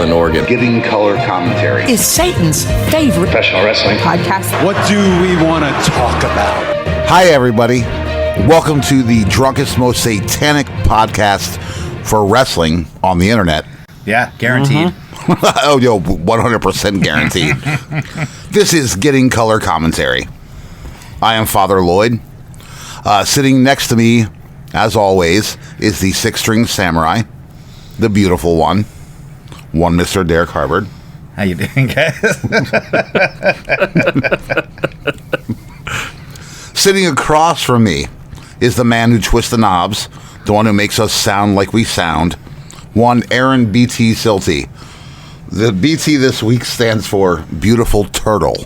Portland, Oregon. Giving color commentary is Satan's favorite professional wrestling podcast. What do we want to talk about? Hi, everybody. Welcome to the drunkest, most satanic podcast for wrestling on the internet. Yeah, guaranteed. Oh, yo, 100% guaranteed. This is Getting Color Commentary. I am Father Lloyd. Sitting next to me, as always, is the six-string samurai, the beautiful one Mr. Derrick Harvard. How you doing, guys? Sitting across from me is the man who twists the knobs, the one who makes us sound like we sound, one Aaron BT Silty. The BT this week stands for Beautiful Turtle.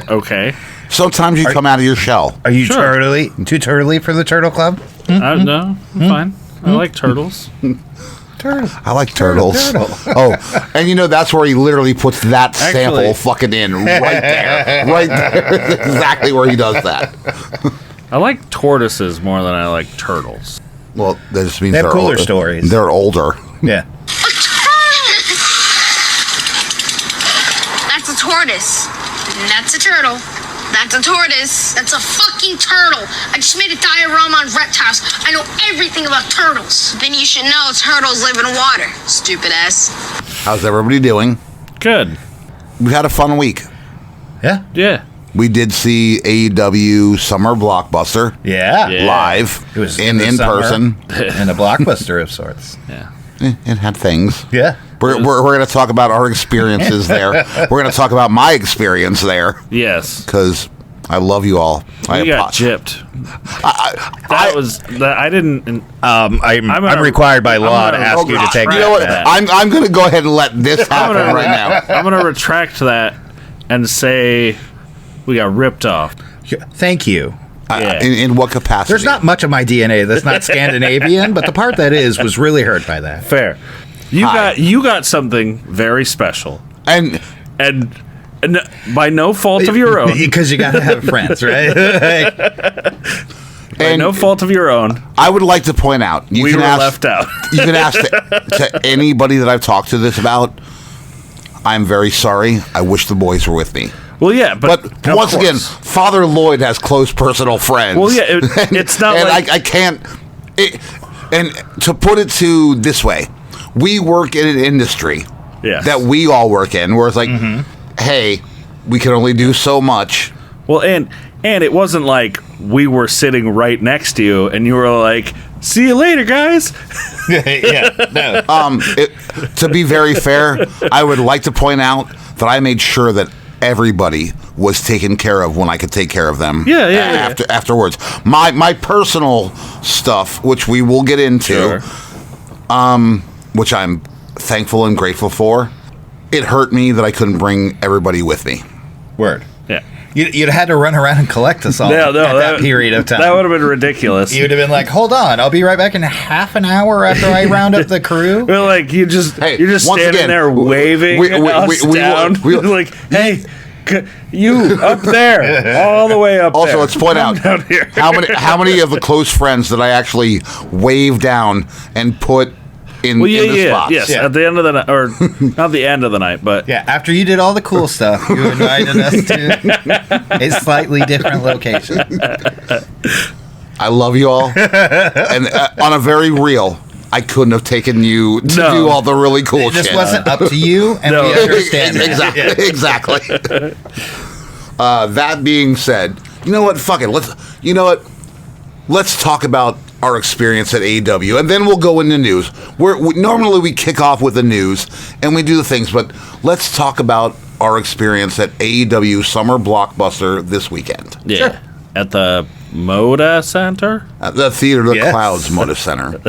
Okay. Sometimes you come out of your shell. Are you too turtly for the Turtle Club? No, I'm fine. I like turtles. Turtle. I like turtles. Oh, and you know, that's where he literally puts that sample fucking in right there. Right there. That's exactly where he does that. I like tortoises more than I like turtles. Well, that just means they have cooler stories. They're older. Yeah. That's a tortoise. That's a turtle. That's a tortoise. That's a fucking turtle. I just made a diorama on reptiles. I know everything about turtles. Then you should know turtles live in water, stupid ass. How's everybody doing? Good. We had a fun week. Yeah. Yeah. We did see AEW Summer Blockbuster. Yeah. Live. It was in person. In a blockbuster of sorts. Yeah. It had things. Yeah. We're going to talk about our experiences there. We're going to talk about my experience there. Yes. Because I love you all. You got gypped. I didn't. I'm required by law to ask you to take that. You know what? I'm going to go ahead and let this happen right now. I'm going to retract that and say we got ripped off. Thank you. Yeah. In what capacity? There's not much of my DNA that's not Scandinavian, but the part that is was really hurt by that. Fair. You got something very special, and by no fault of your own, because you got to have friends, right? By no fault of your own. I would like to point out we were left out. You can ask to anybody that I've talked to this about. I'm very sorry. I wish the boys were with me. Well, yeah, but once again, Father Lloyd has close personal friends. Well, yeah, it's not and like... I can't... and to put it to this way, we work in an industry that we all work in, where it's like, hey, we can only do so much. Well, and it wasn't like we were sitting right next to you, and you were like, see you later, guys. Yeah, no. To be very fair, I would like to point out that I made sure that everybody was taken care of when I could take care of them. Afterwards, my personal stuff, which we will get into, which I'm thankful and grateful for. It hurt me that I couldn't bring everybody with me. Word. Yeah. You'd had to run around and collect us all at that period of time. That would have been ridiculous. You'd have been like, hold on, I'll be right back in half an hour after I round up the crew. Well, like, you're just standing there waving us down. Like, hey, you up there, all the way up also, there. let's point out how many of the close friends did I actually wave down and put in the spots? Yes, at the end of the night, or not the end of the night, but after you did all the cool stuff, you invited us to a slightly different location. I love you all, and on a very real, I couldn't have taken you to do all the really cool shit. It just wasn't up to you, and we understand that. Exactly. That being said, you know what? Fuck it. Let's talk about our experience at AEW, and then we'll go into news. Normally we kick off with the news, and we do the things, but let's talk about our experience at AEW Summer Blockbuster this weekend. Yeah. Sure. At the Moda Center? At the Theater of the Clouds Moda Center.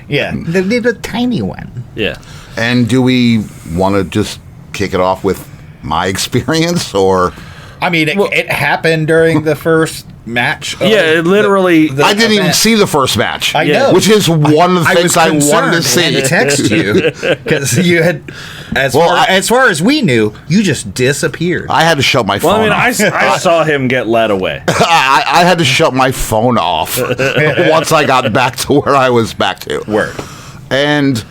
Yeah. The tiny one. Yeah. And do we want to just kick it off with my experience, or... I mean, it happened during the first match. It literally... I didn't even see the first match. I know. Which is one of the things I wanted to see. I text you, because you had... As far as we knew, you just disappeared. I had to shut my phone off. I saw him get led away. I had to shut my phone off once I got back to where I was back to. Word. And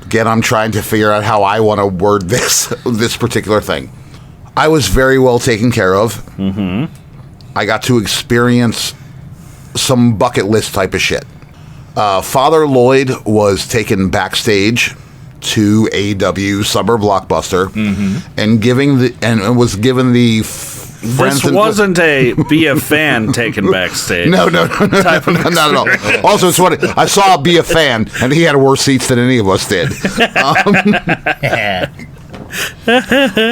Again, I'm trying to figure out how I want to word this particular thing. I was very well taken care of. Mm-hmm. I got to experience some bucket list type of shit. Father Lloyd was taken backstage to AEW Summer Blockbuster and was given the This wasn't a be a fan taken backstage. No, not at all. Also, it's funny. I saw Be a Fan, and he had worse seats than any of us did.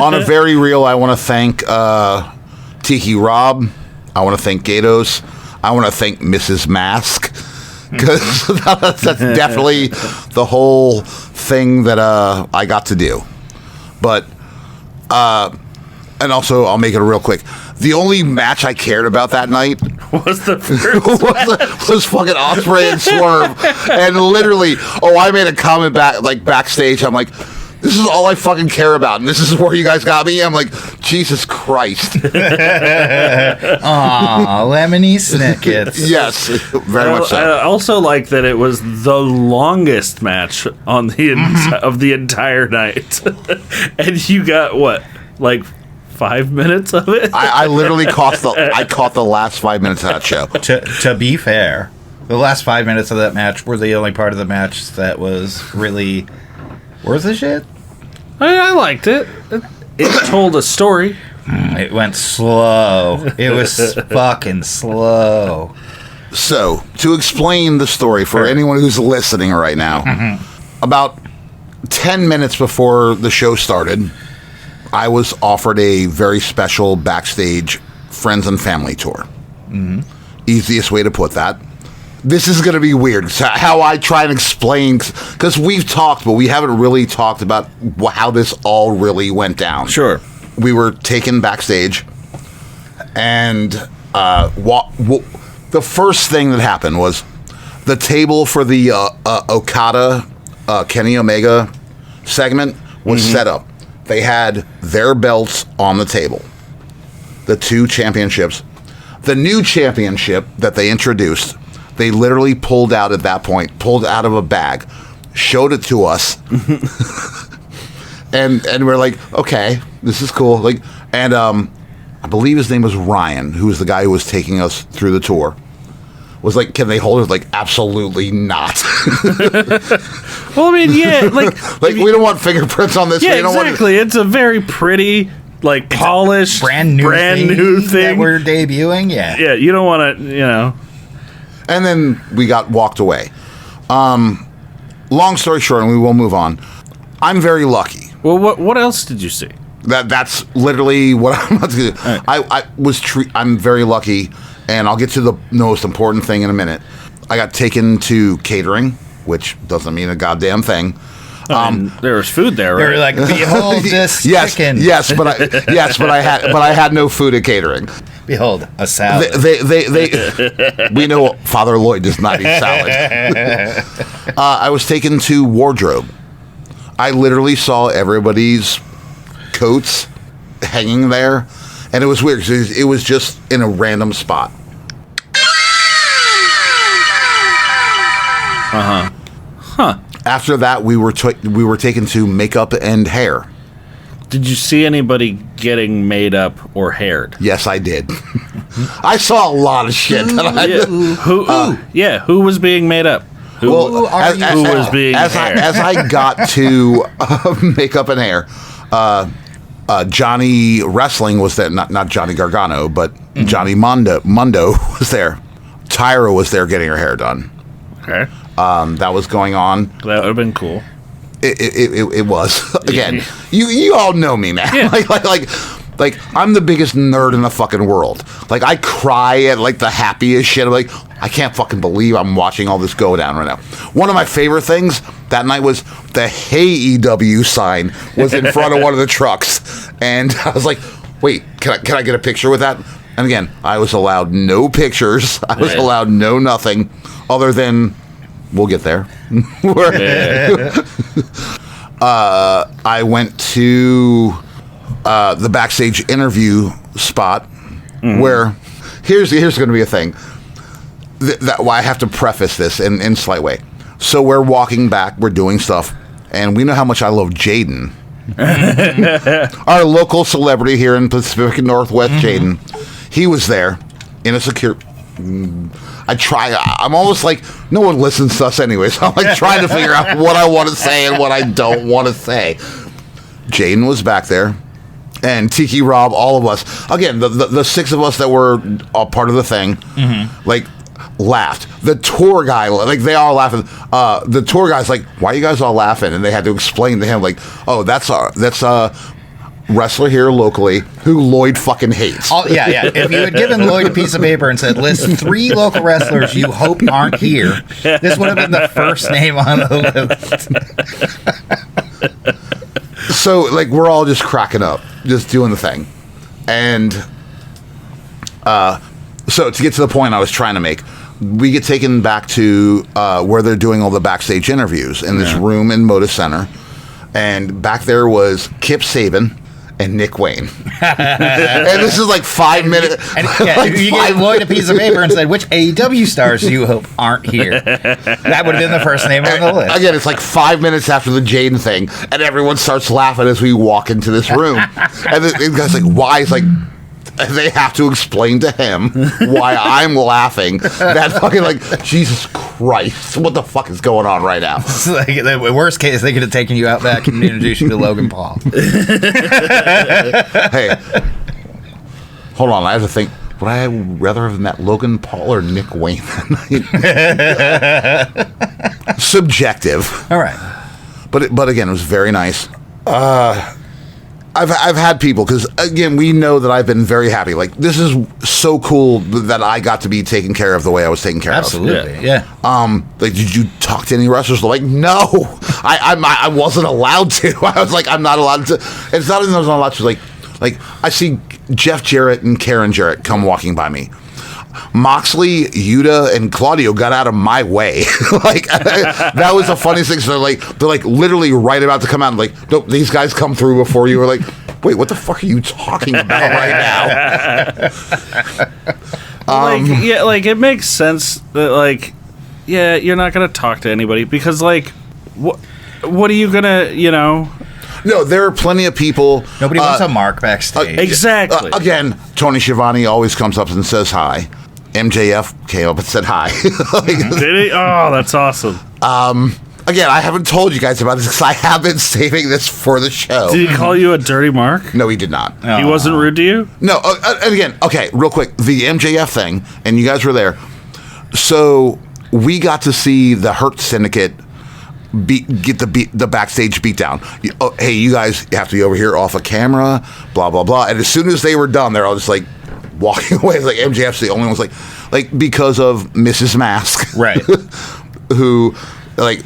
On a very real, I want to thank Tiki Rob. I want to thank Gatos. I want to thank Mrs. Mask, because that's definitely the whole thing that I got to do. But and also, I'll make it real quick. The only match I cared about that night was the first was fucking Ospreay and Swerve. And literally, I made a comment backstage. I'm like, this is all I fucking care about, and this is where you guys got me. I'm like, Jesus Christ. Aw, Lemony Snickets. Yes, very much so. I also like that it was the longest match on of the entire night. And you got, what, like 5 minutes of it? I literally caught the last 5 minutes of that show. To be fair, the last 5 minutes of that match were the only part of the match that was really worth a shit. I liked it. It told a story. It went slow. It was fucking slow. So, to explain the story for anyone who's listening right now, about 10 minutes before the show started, I was offered a very special backstage friends and family tour. Mm-hmm. Easiest way to put that. This is going to be weird. So how I try and explain, because we've talked, but we haven't really talked about how this all really went down. Sure. We were taken backstage, and the first thing that happened was the table for the Okada Kenny Omega segment was set up. They had their belts on the table, the two championships. The new championship that they introduced, they literally pulled out at that point, pulled out of a bag, showed it to us, and we're like, okay, this is cool. Like, and I believe his name was Ryan, who was the guy who was taking us through the tour. Was like, can they hold it? Like, absolutely not. Well, I mean, yeah, like we don't want fingerprints on this. Yeah, exactly. It's a very pretty, like, polished, brand new thing that we're debuting. Yeah, you don't want to, And then we got walked away. Long story short, and we will move on. I'm very lucky. Well, what else did you see? That's literally what I'm about to do. Right. I'm very lucky. And I'll get to the most important thing in a minute. I got taken to catering, which doesn't mean a goddamn thing. There was food there, right? They were like, behold this chicken. Yes, but I had no food at catering. Behold, a salad. We know Father Lloyd does not eat salad. I was taken to wardrobe. I literally saw everybody's coats hanging there. And it was weird because it was just in a random spot. After that, we were taken to makeup and hair. Did you see anybody getting made up or haired? Yes, I did. I saw a lot of shit. Who was being made up? Who was being haired? As I got to makeup and hair, Johnny Wrestling was there, not Johnny Gargano, but Johnny Mundo was there. Tyra was there getting her hair done. Okay. That was going on. That would have been cool. It was. Again, you all know me, man. Yeah. Like I'm the biggest nerd in the fucking world. Like I cry at like the happiest shit. I'm like, I can't fucking believe I'm watching all this go down right now. One of my favorite things that night was the Hey AEW sign was in front of one of the trucks, and I was like, wait, can I get a picture with that? And again, I was allowed no pictures. I was allowed no nothing other than we'll get there. I went to the backstage interview spot where here's going to be a thing. That why I have to preface this in a slight way. So we're walking back, we're doing stuff. and we know how much I love Jaden. Our local celebrity here in Pacific Northwest, Jaden. He was there in a secure. I'm almost like, no one listens to us anyway, so I'm like trying to figure out what I want to say and what I don't want to say. Jaden was back there, and Tiki Rob, all of us. Again, the six of us that were a part of the thing, like, laughed. The tour guy, like, they all laughing. The tour guy's like, why are you guys all laughing? And they had to explain to him, like, oh, that's a wrestler here locally who Lloyd fucking hates. Oh, yeah. If you had given Lloyd a piece of paper and said, list 3 local wrestlers you hope aren't here, this would have been the first name on the list. So, like, we're all just cracking up, just doing the thing. And so to get to the point I was trying to make, we get taken back to where they're doing all the backstage interviews in this room in Moda Center. And back there was Kip Saban and Nick Wayne. And this is like 5 minutes. And like you gave Lloyd a piece of paper and said, which AEW stars do you hope aren't here? That would have been the first name on the list. Again, it's like 5 minutes after the Jaden thing, and everyone starts laughing as we walk into this room. And the guy's like, why? It's like, they have to explain to him why I'm laughing. That fucking, like, Jesus Christ, what the fuck is going on right now? It's like, the worst case, they could have taken you out back and introduced you to Logan Paul. Hey, hold on, I have to think. Would I rather have met Logan Paul or Nick Wayne? Subjective. All right. But again, it was very nice. I've had people, because again, we know that I've been very happy. Like, this is so cool that I got to be taken care of the way I was taken care Absolutely, of. yeah. Like, did you talk to any wrestlers? Like, no, I wasn't allowed to. I was like, I'm not allowed to. It's not even that I was not allowed to. Like I see Jeff Jarrett and Karen Jarrett come walking by me. Moxley, Yuta, and Claudio got out of my way. Like, that was the funniest thing. So they're like literally right about to come out and like, nope, these guys come through before you. Were like, wait, what the fuck are you talking about right now? Like it makes sense that, like, yeah, you're not gonna talk to anybody because, like, what are you gonna, No, there are plenty of people. Nobody wants a mark backstage. Exactly. Again, Tony Schiavone always comes up and says hi. MJF came up and said hi. Did he? Oh, that's awesome. Again, I haven't told you guys about this because I have been saving this for the show. Did he call you a dirty mark? No, he did not. He wasn't rude to you? No, and again, okay, real quick, the MJF thing, and you guys were there. So we got to see the Hurt Syndicate get the backstage beatdown. Hey, you guys have to be over here off of camera, blah, blah, blah. And as soon as they were done, they're all just like walking away. It's like MJF's the only one was like because of Mrs. Mask. Right. Who, like,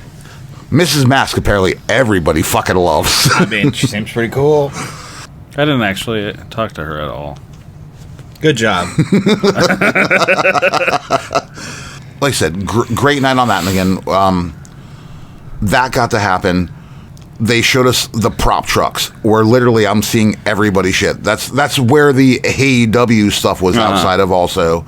Mrs. Mask apparently everybody fucking loves. I mean, she seems pretty cool. I didn't actually talk to her at all. Good job. Like I said, great night on that. And again, that got to happen. They showed us the prop trucks where literally I'm seeing everybody shit. That's where the AEW stuff was outside of also.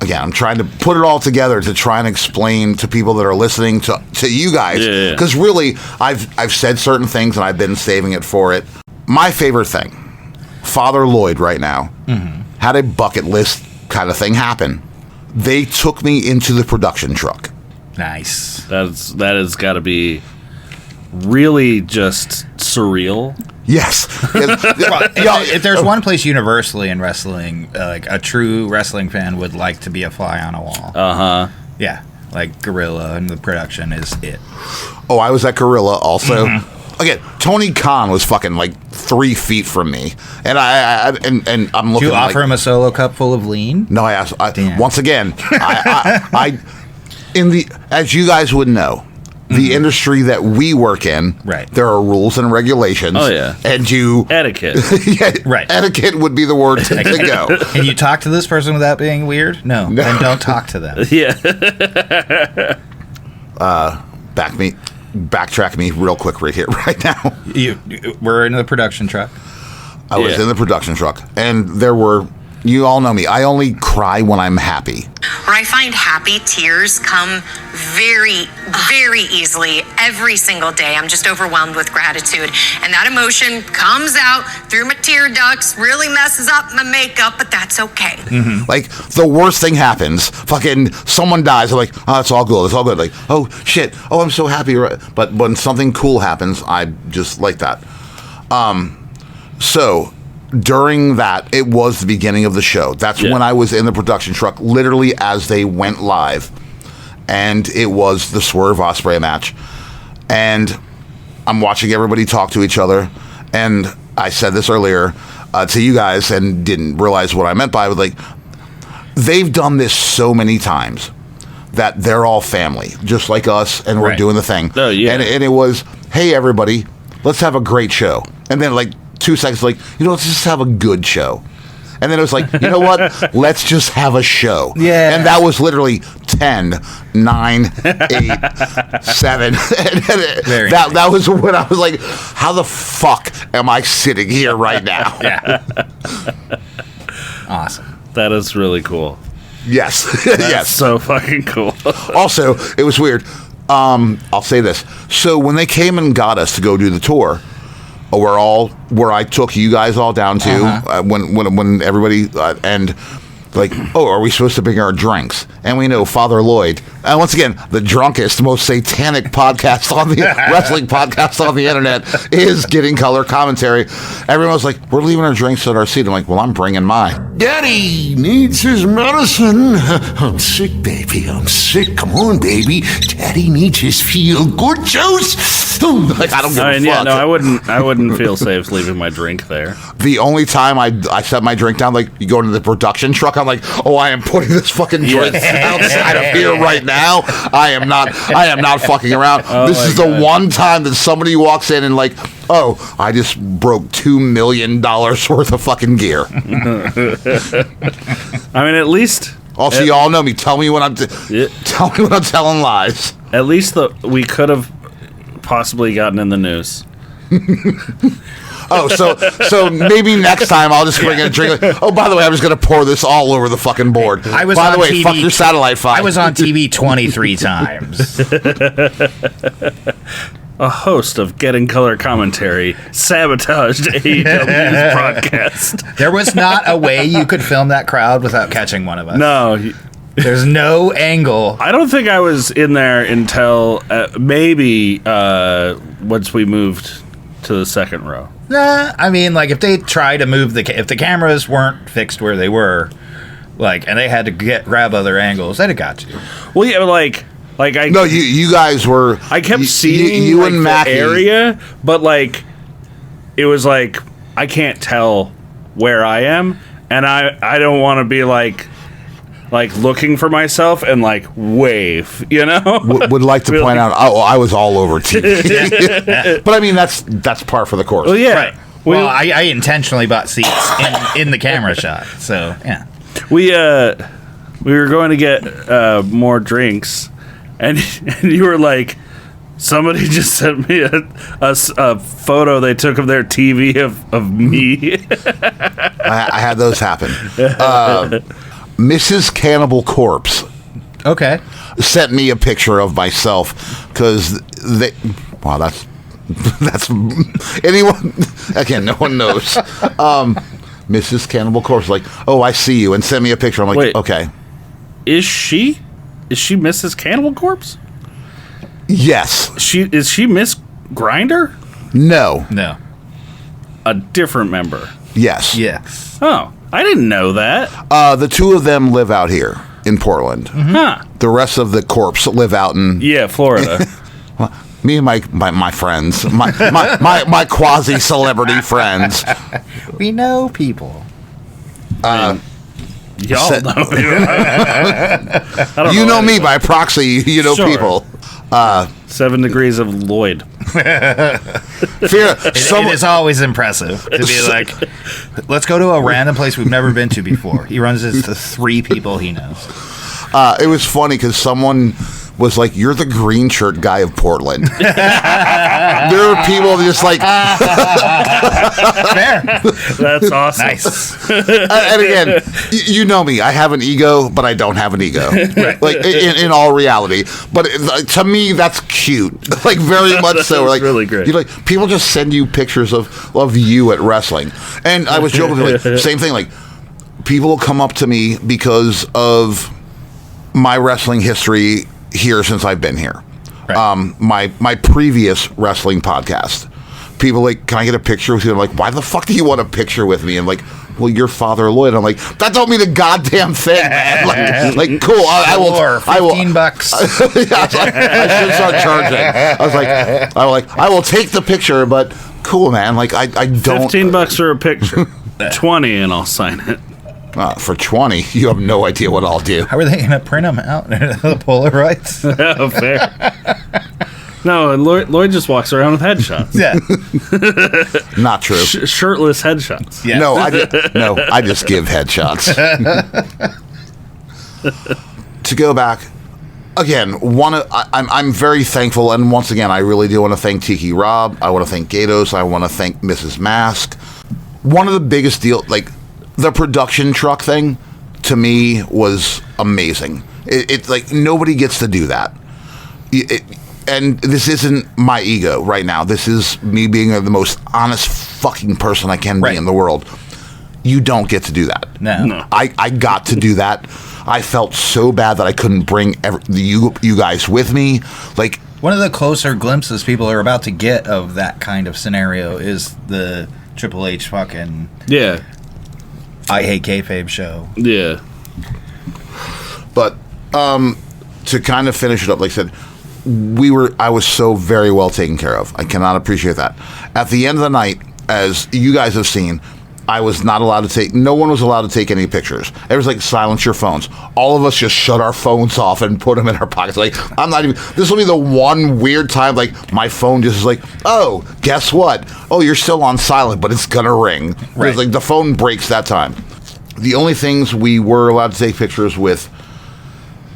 Again, I'm trying to put it all together to try and explain to people that are listening to you guys. Because really, I've said certain things and I've been saving it for it. My favorite thing, Father Lloyd right now, had a bucket list kind of thing happen. They took me into the production truck. Nice. That has got to be really just surreal. Yes. If there's one place universally in wrestling, like a true wrestling fan would like to be a fly on a wall. Yeah, like Gorilla and the production is it. Oh, I was at Gorilla also. Again, Tony Khan was fucking like 3 feet from me, and I'm looking. Did you offer him a solo cup full of lean? No, I asked. Once again, I as you guys would know, the industry that we work in, right? There are rules and regulations. Oh yeah, and etiquette. Yeah, right. Etiquette would be the word to go. Can you talk to this person without being weird? No. Then don't talk to them. Yeah. Backtrack me real quick right now. We're in the production truck. I was in the production truck, and there were. You all know me. I only cry when I'm happy. When I find happy, tears come very, very easily. every single day. I'm just overwhelmed with gratitude. And that emotion comes out through my tear ducts, really messes up my makeup, but that's okay. Mm-hmm. Like, the worst thing happens. Fucking someone dies. I'm like, oh, it's all good. It's all good. Like, oh, shit. Oh, I'm so happy. But when something cool happens, I just like that. So during that, it was the beginning of the show. That's when I was in the production truck, literally as they went live. And it was the Swerve Ospreay match. And I'm watching everybody talk to each other. And I said this earlier to you guys and didn't realize what I meant by it. Like, they've done this so many times that they're all family, just like us, and we're doing the thing. Oh, yeah. And it was, hey, everybody, let's have a great show. And then, like, 2 seconds, like, let's just have a good show. And then it was like, you know what? Let's just have a show. Yeah. And that was literally 10, 9, 8, 7. That was when I was like, how the fuck am I sitting here right now? Yeah. Awesome. That is really cool. Yes. That's so fucking cool. Also, it was weird. I'll say this. So when they came and got us to go do the tour, where I took you guys all down to when everybody and like, oh, are we supposed to bring our drinks? And we know Father Lloyd, and once again, the drunkest, most satanic podcast on the wrestling podcast on the internet is getting color commentary. Everyone was like, we're leaving our drinks at our seat. I'm like, well, I'm bringing mine. Daddy needs his medicine. I'm sick, baby. I'm sick. Come on, baby. Daddy needs his feel-good juice. Like, I don't give a fuck. Yeah, no, I wouldn't feel safe leaving my drink there. The only time I set my drink down, like, you go into the production truck, I'm like, oh, I am putting this fucking drink outside of here right now. I am not fucking around. This is the one time that somebody walks in and like, oh, I just broke $2 million worth of fucking gear. I mean, at least. Also, you all know me. Tell me when I'm telling lies. At least we could have possibly gotten in the news. Oh, so maybe next time I'll just bring in a drink. Like, oh, by the way, I was going to pour this all over the fucking board. I was by on the way, TV, fuck your satellite phone. I was on TV 23 times. A host of Getting Color Commentary sabotaged AEW's broadcast. There was not a way you could film that crowd without catching one of us. No. There's no angle. I don't think I was in there until maybe once we moved to the second row. Nah, I mean, like, if they try to move if the cameras weren't fixed where they were, like, and they had to grab other angles, they'd have got you. Well, yeah, like I. No, you guys were. I kept seeing you like, and the Mackie area, but like, it was like I can't tell where I am, and I don't want to be like looking for myself and like wave, you know. Would like to point out, I was all over TV, but I mean that's par for the course. Well, yeah. Right. Well, I intentionally bought seats in the camera shot, so yeah. We were going to get more drinks, and you were like, somebody just sent me a photo they took of their TV of me. I had those happen. Mrs. Cannibal Corpse, okay, sent me a picture of myself because they. Wow, that's anyone. Again, no one knows. Mrs. Cannibal Corpse, like, oh, I see you, and send me a picture. I'm like, wait, okay. Is she Mrs. Cannibal Corpse? Yes. Is she Miss Grinder? No. A different member. Yes. Yes. Oh, I didn't know that. The two of them live out here in Portland. Huh. The rest of the corpse live out in Florida. Well, me and my friends, my quasi celebrity friends. We know people. Y'all know people. You know me by proxy. You know people. 7 Degrees of Lloyd. It is always impressive to be like, let's go to a random place we've never been to before. He runs into 3 people he knows. It was funny because someone was like, you're the green shirt guy of Portland. There were people just like... Fair. That's awesome. Nice. And again, you know me. I have an ego, but I don't have an ego. Right. Like, in all reality. But to me, that's cute. Like, very much so. Like, really great. You like, people just send you pictures of you at wrestling. And I was joking, like, same thing, like, people will come up to me because of my wrestling history here since I've been here. Right. My previous wrestling podcast. People like, can I get a picture with you? I'm like, why the fuck do you want a picture with me? And like, well, you're Father Lloyd. I'm like, that don't mean a goddamn thing, man. Like cool. I will. $15. Yeah, I should start charging. I will take the picture, but cool, man. Like I don't. $15 for a picture. 20 and I'll sign it. For 20, you have no idea what I'll do. How are they going to print them out? The Polaroids? Oh, fair. No, Lloyd just walks around with headshots. Yeah. Not true. Shirtless headshots. Yeah. No, I just give headshots. To go back, again, I'm very thankful, and once again, I really do want to thank Tiki Rob. I want to thank Gatos. I want to thank Mrs. Mask. One of the biggest deal, like the production truck thing, to me was amazing. It's like nobody gets to do that. And this isn't my ego right now. This is me being the most honest fucking person I can be in the world. You don't get to do that. No. I got to do that. I felt so bad that I couldn't bring you guys with me. Like, one of the closer glimpses people are about to get of that kind of scenario is the Triple H fucking I Hate Kayfabe show. Yeah. But to kind of finish it up, like I said, I was so very well taken care of. I cannot appreciate that. At the end of the night, as you guys have seen, I was not allowed to take, no one was allowed to take any pictures. It was like, silence your phones. All of us just shut our phones off and put them in our pockets. Like, this will be the one weird time, like, my phone just is like, oh, guess what? Oh, you're still on silent, but it's gonna ring. Right. It's like, the phone breaks that time. The only things we were allowed to take pictures with,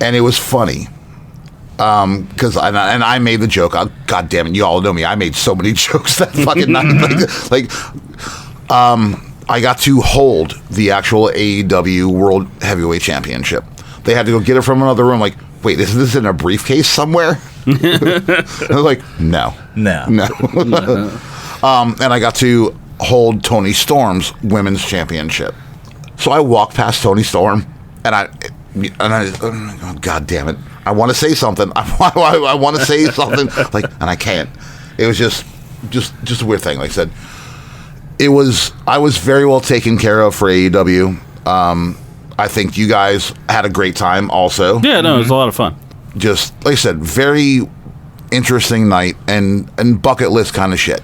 and it was funny, because I made the joke. God damn it, you all know me. I made so many jokes that fucking night. I got to hold the actual AEW World Heavyweight Championship. They had to go get it from another room. Like, wait, is this in a briefcase somewhere? I was like, no. And I got to hold Toni Storm's Women's Championship. So I walked past Toni Storm, and I oh, God damn it. I want to say something. I want to say something, like, and I can't. It was just a weird thing. Like I said, I was very well taken care of for AEW. I think you guys had a great time also. Yeah, no, it was a lot of fun. Just, like I said, very interesting night and bucket list kind of shit.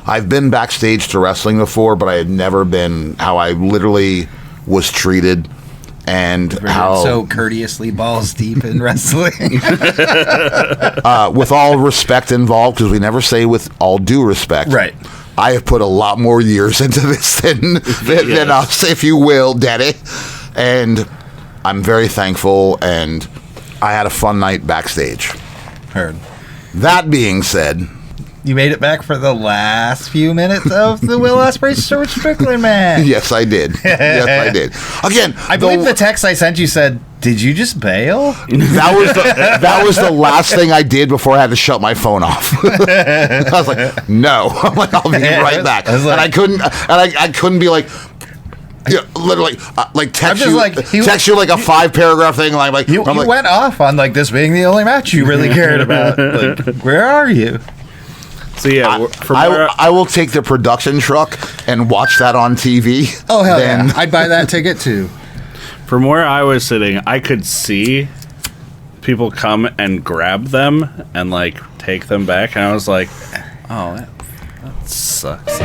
I've been backstage to wrestling before, but I had never been how I literally was treated. And how so courteously balls deep in wrestling. With all respect involved, because we never say with all due respect. Right. I have put a lot more years into this than us, if you will, Daddy. And I'm very thankful, and I had a fun night backstage. Heard. That being said, you made it back for the last few minutes of the Will Ospreay Stuart Strickland match. Yes, I did. Yes, I did. Again, I believe the text I sent you said, "Did you just bail?" That was the last thing I did before I had to shut my phone off. I was like, "No," I'm like, "I'll be right back," and I couldn't be like. Yeah, literally, like text you like a 5-paragraph thing. Like you went off on like this being the only match you really cared about. Like, where are you? So yeah, I will take the production truck and watch that on TV. Oh hell yeah! I'd buy that ticket too. From where I was sitting, I could see people come and grab them and like take them back, and I was like, "Oh, that sucks."